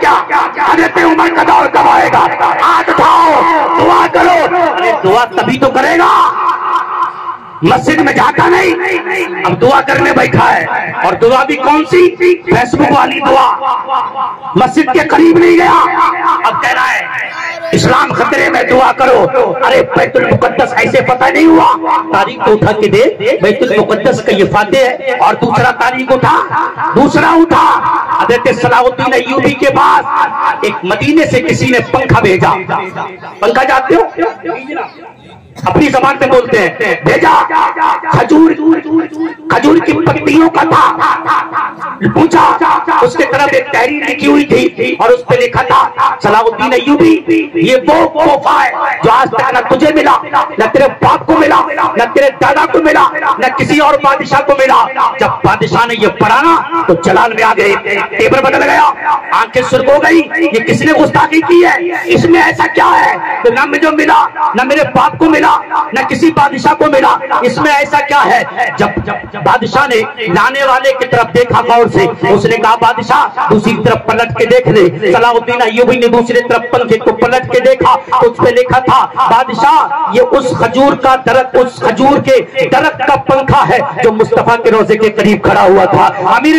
کیا حضرت عمر کا دور کب آئے گا؟ ہاتھ اٹھاؤ دعا کرو. ارے دعا تبھی تو کرے گا، مسجد میں جاتا نہیں، اب دعا کرنے بیٹھا ہے. اور دعا بھی کون سی؟ فیس بک والی دعا. مسجد کے قریب نہیں گیا، اب کہہ رہا ہے اسلام خطرے میں، دعا کرو. ارے بیت المقدس ایسے پتہ نہیں ہوا؟ تاریخ تو اٹھا کے دے، بیت المقدس کا یہ فاتح ہے. اور دوسرا تاریخ دوسرا اٹھا حضرت صلاح الدین ایوبی کے پاس ایک مدینے سے کسی نے پنکھا بھیجا. پنکھا جانتے ہو؟ اپنی زبان میں بولتے ہیں. بھیجا کھجور کی پتیوں کا تھا. پوچھا، اس کے طرف ایک تحریر لکھی ہوئی تھی اور اس پہ لکھا تھا صلاح الدین ایوبی یہ وہ تحفہ ہے جو آج تک نہ تجھے ملا، نہ تیرے باپ کو ملا، نہ تیرے دادا کو ملا، نہ کسی اور بادشاہ کو ملا. جب بادشاہ نے یہ پڑھا نا تو جلال میں آ گئے، ٹیبل بدل گیا، آنکھیں سرخ ہو گئی. یہ کس نے گستاخی کی ہے؟ اس میں ایسا کیا ہے کہ نہ مجھے ملا، نہ میرے باپ کو ملا، نہ کسی بادشاہ کو ملا؟ اس میں ایسا کیا ہے؟ جب بادشاہ نے لانے والے کی طرف دیکھا غور سے، اس نے کہا بادشاہ دوسری طرف پلٹ کے دیکھ لے. صلاح الدین ایوبی نے دوسری طرف پنکھے کو پلٹ کے دیکھا، اس پہ لکھا تھا بادشاہ یہ اس کھجور کا درخت، اس کھجور کے درخت کا پنکھا ہے جو مصطفیٰ کے روزے کے قریب کھڑا ہوا تھا. امیر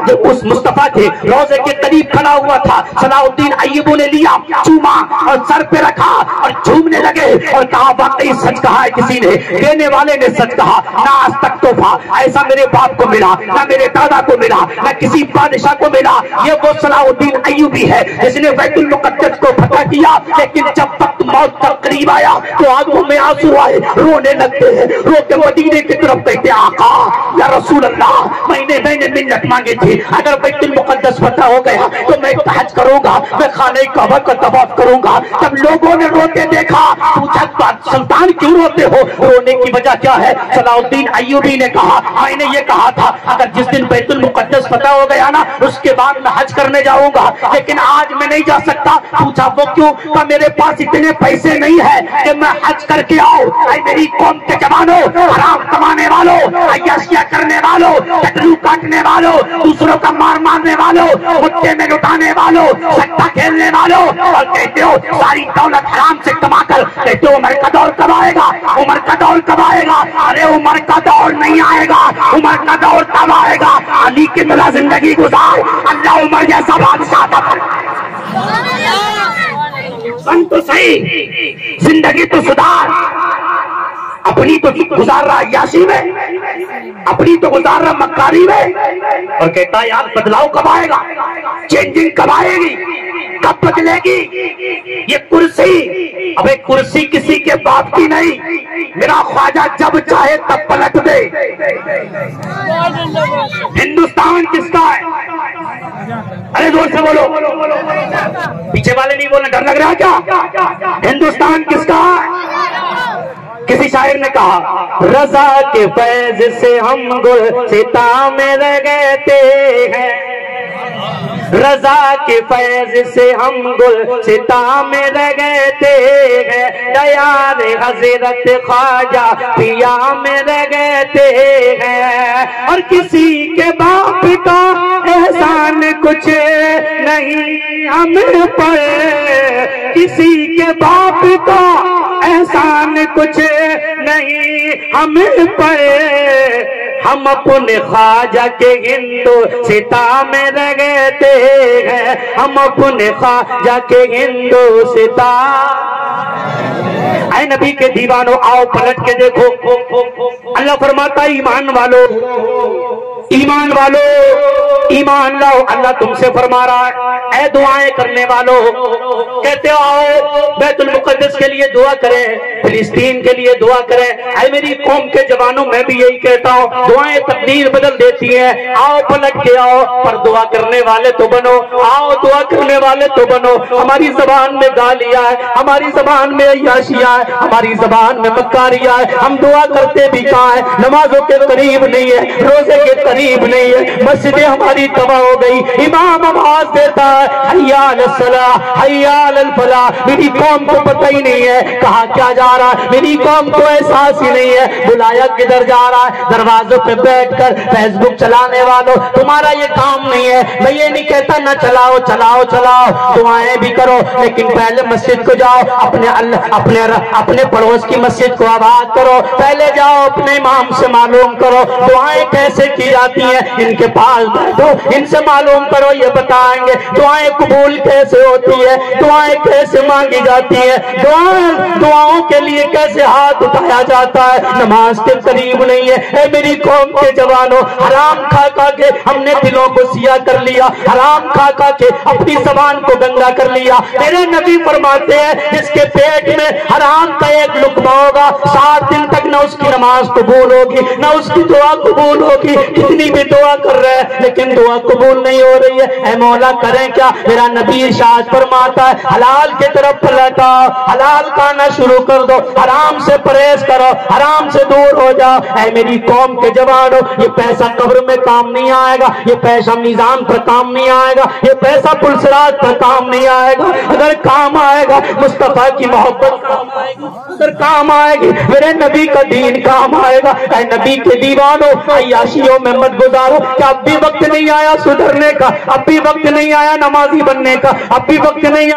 جو اس مصطفیٰ کے روزے کے قریب کھڑا ہوا تھا. صلاح الدین ایوبی نے لیا، چوما اور سر پہ رکھا اور جھومنے لگے اور کہا واقعی سچ کہا ہے کسی نے، دینے والے نے سچ کہا. نہ آج تک تحفہ ایسا میرے باپ کو ملا، نہ میرے دادا کو ملا، نہ کسی بادشاہ کو ملا. یہ وہ صلاح الدین ایوبی ہے جس نے بیت المقدس کو فتح کیا. لیکن جب وقت موت کا قریب آیا تو آنکھوں میں آنسو آئے، رونے لگتے ہیں، رو کے مدینے کی طرف کہتے آقا یا رسول اللہ میں نے منت مانگی تھی، اگر بیت المقدس فتح ہو گیا تو میں حج کروں گا، میں خانہ کعبہ کا طواف کروں گا. جب لوگوں نے روتے دیکھا پوچھا سلطان کیوں روتے ہو؟ رونے کی وجہ کیا ہے؟ صلاح الدین ایوبی نے کہا میں نے یہ کہا تھا اگر جس دن بیت المقدس فتح ہو گیا نا اس کے بعد میں حج کرنے جاؤں گا، لیکن آج میں نہیں جا سکتا. پوچھا وہ کیوں؟ کہ میرے پاس اتنے پیسے نہیں ہے کہ میں حج کر کے آؤں. اے میری قوم کے جوانوں، حرام کمانے والوں، عیاشیاں کرنے والوں، ٹکرو کاٹنے والوں، دوسروں کا مارنے والوں، مٹے میں لٹانے والوں، سٹا کھیلنے والوں، اور کہتے ہو ساری دولت حرام سے کما کر کہتے ہو عمر کا دور کب آئے گا؟ عمر کا دور کب آئے گا؟ ارے عمر کا دور نہیں آئے گا، عمر کا دور کب آئے گا؟ علی کی طرح زندگی گزار، اللہ عمر جیسا بادشاہ تھا. سن تو صحیح، زندگی تو سدھار. اپنی تو گزار رہا عیاشی میں، اپنی تو گزار رہا مکاری میں، اور کہتا ہے یار بدلاؤ کب آئے گا؟ چینجنگ کب آئے گی؟ کب بدلے گی یہ کرسی؟ اب ایک کرسی کسی کے باپ کی نہیں، میرا خواجہ جب چاہے تب پلٹ دے. ہندوستان کس کا ہے؟ ارے زور سے بولو، پیچھے والے نہیں بولنا، ڈر لگ رہا ہے کیا؟ ہندوستان کس کا ہے؟ کسی شاعر نے کہا رضا کے فیض سے ہم گل ستا میں رہتے ہیں، رضا کے فیض سے ہم گل ستا میں رہتے ہیں، دیار حضرت خواجہ پیا میں رہتے ہیں. اور کسی کے باپ کا احسان کچھ نہیں ہم پر، کسی کے باپ کا احسان کچھ نہیں ہم پر، ہم اپنے خواجہ کے ہندو ستا میں رہتے ہیں، ہم اپنے خواجہ کے ہندو ستا. اے نبی کے دیوانوں آؤ پلٹ کے دیکھو، اللہ فرماتا ایمان والو، ایمان والو ایمان لاؤ. اللہ تم سے فرما رہا ہے اے دعائیں کرنے والو، کہتے ہو آؤ بیت المقدس کے لیے دعا کریں، فلسطین کے لیے دعا کریں. اے میری قوم کے جوانوں میں بھی یہی کہتا ہوں دعائیں تقدیر بدل دیتی ہیں. آؤ پلٹ کے آؤ، پر دعا کرنے والے تو بنو، آؤ دعا کرنے والے تو بنو. ہماری زبان میں گالیاں ہے، ہماری زبان میں عیاشیاں ہے، ہماری زبان میں مکاریاں ہے. ہم دعا کرتے بھی کہاں ہے؟ نمازوں کے قریب نہیں ہے، روزے کے قریب نہیں ہے، مسجدیں ہماری تباہ ہو گئی. امام آواز دیتا ہے حیا علی الصلاح حیا علی الفلاح. میری قوم کو پتہ ہی نہیں ہے کہاں کیا جا رہا ہے, میری قوم کو احساس ہی نہیں ہے بلایا کدھر جا رہا ہے. دروازوں پہ بیٹھ کر فیس بک چلانے والوں, تمہارا یہ کام نہیں ہے. میں یہ نہیں کہتا نہ چلاؤ چلاؤ چلاؤ, دعائیں بھی کرو, لیکن پہلے مسجد کو جاؤ, اپنے پڑوس کی مسجد کو آباد کرو. پہلے جاؤ اپنے امام سے معلوم کرو دعائیں کیسے کی جاتی ہیں, ان کے پاس بیٹھو, ان سے معلوم کرو, یہ بتائیں گے دعائیں قبول کیسے ہوتی ہے, دعائیں کیسے مانگی جاتی ہے, دعاؤں کے لیے کیسے ہاتھ اٹھایا جاتا ہے. نماز کے قریب نہیں ہے. اے میری قوم کے جوانوں, حرام کھا کھا کے ہم نے دلوں کو سیاہ کر لیا, حرام کھا کھا کے اپنی زبان کو گندا کر لیا. میرے نبی فرماتے ہیں جس کے پیٹ میں حرام کا ایک لقمہ ہوگا 7 دن تک نہ اس کی نماز قبول ہوگی نہ اس کی دعا قبول ہوگی. کتنی بھی دعا کر رہے ہیں لیکن دعا قبول نہیں ہو رہی ہے. اے مولا کریں کیا؟ میرا نبی ارشاد فرماتا ہے حلال کی طرف پلٹاؤ, حلال کھانا شروع کر دو, حرام سے پرہیز کرو, حرام سے دور ہو جاؤ. اے میری قوم کے جوانوں, یہ پیسہ قبر میں کام نہیں آئے گا, یہ پیسہ میزان پر کام نہیں آئے گا, یہ پیسہ پلسرات پر کام نہیں آئے گا. اگر کام آئے گا مصطفیٰ کی محبت کام آئے گی, اگر کام آئے گی میرے نبی کا دین کام آئے گا. اے نبی کے دیوانوں, عیاشیوں میں مت گزارو کہ اب بھی وقت نہیں آیا سدھرنے کا, اب بھی وقت نہیں آیا نمازی بننے کا, اب بھی وقت نہیں آیا